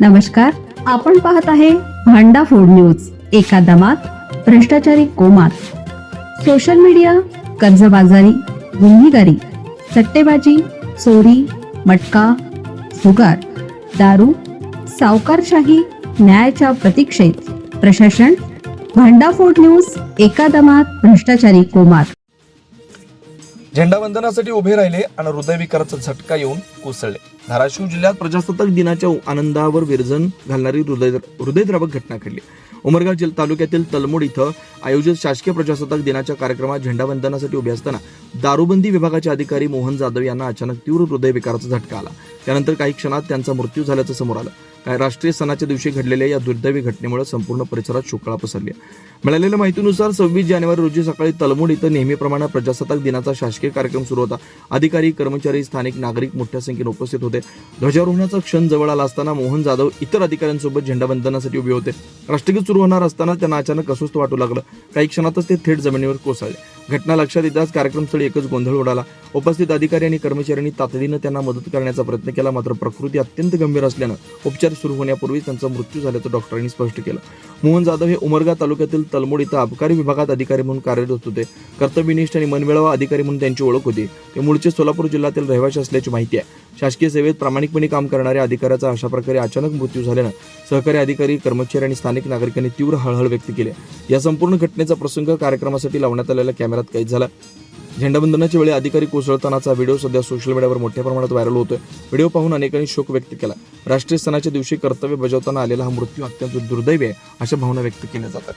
नमस्कार, आपण पाहत आहे भांडा फोड न्यूज. एका दमात भ्रष्टाचारी कोमात. सोशल मीडिया, कर्जबाजारी, गुन्हेगारी, सट्टेबाजी, चोरी, मटका, जुगार, दारू, सावकारशाही, न्यायाच्या प्रतीक्षेत प्रशासन. भांडाफोड न्यूज. एका दमात भ्रष्टाचारी कोमात. झेंडावंदनासाठी उभे राहिले आणि हृदयविकाराचा झटका येऊन कोसळले. धाराशिव जिल्ह्यात प्रजासत्ताक दिनाच्या आनंदावर विरजन घालणारी हृदयद्रावक घटना घडली. उमरगा तालुक्यातील तलमोड इथं आयोजित शासकीय प्रजासत्ताक दिनाच्या कार्यक्रमात झेंडावंदनासाठी उभे असताना दारूबंदी विभागाचे अधिकारी मोहन जाधव यांना अचानक तीव्र हृदयविकाराचा झटका आला. त्यानंतर काही क्षणात त्यांचा मृत्यू झाल्याचं समोर आलं. काय राष्ट्रीय सणाच्या दिवशी घडलेल्या या दुर्दैवी घटनेमुळे संपूर्ण परिसरात शोककळा पसरली. मिळालेल्या माहितीनुसार 26 जानेवारी रोजी सकाळी तलमोड इथं नेहमीप्रमाणे प्रजासत्ताक दिनाचा शासकीय कार्यक्रम सुरू होता. अधिकारी, कर्मचारी, स्थानिक नागरिक मोठ्या संख्येने उपस्थित होते. ध्वजारोहणाचा क्षण जवळ आला असताना मोहन जाधव इतर अधिकाऱ्यांसोबत झेंडावंदनासाठी उभे होते. राष्ट्रगीत सुरू होणार असताना त्यांना अचानक अस्वस्थ वाटू लागलं. काही क्षणातच ते थेट जमिनीवर कोसळले. घटना लक्षात येताच कार्यक्रमस्थळी एकच गोंधळ उडाला. उपस्थित अधिकारी आणि कर्मचाऱ्यांनी तातडीनं त्यांना मदत करण्याचा प्रयत्न केला, मात्र प्रकृती अत्यंत गंभीर असल्यानं उपचार सुरू होण्यापूर्वी त्यांचा मृत्यू झाल्याचं डॉक्टरांनी स्पष्ट केलं. मोहन जाधव हे उमरगा तालुक्यातील तलमोड इथं अबकारी विभागात अधिकारी म्हणून कार्यरत होते. कर्तव्यनिष्ठ आणि मनमिळावा अधिकारी म्हणून त्यांची ओळख होती. ते मूळचे सोलापूर जिल्ह्यातील रहिवासी असल्याची माहिती आहे. शासकीय सेवेत प्रामाणिकपणे काम करणाऱ्या अधिकाऱ्याचा अशा प्रकारे अचानक मृत्यू झाल्यानं सहकारी अधिकारी, कर्मचारी आणि स्थानिक नागरिकांनी तीव्र हळहळ व्यक्त केली. या संपूर्ण घटनेचा प्रसंग कार्यक्रमासाठी लावण्यात आलेल्या कॅमेऱ्यात कैद झाला. झेंडावंदनाच्या वेळी अधिकारी कोसळतानाचा व्हिडिओ सध्या सोशल मीडियावर मोठ्या प्रमाणात व्हायरल होतोय. व्हिडिओ पाहून अनेकांनी शोक व्यक्त केला. राष्ट्रीय सणाच्या दिवशी कर्तव्य बजावताना आलेला हा मृत्यू अत्यंत दुर्दैवी आहे, अशा भावना व्यक्त केल्या जातात.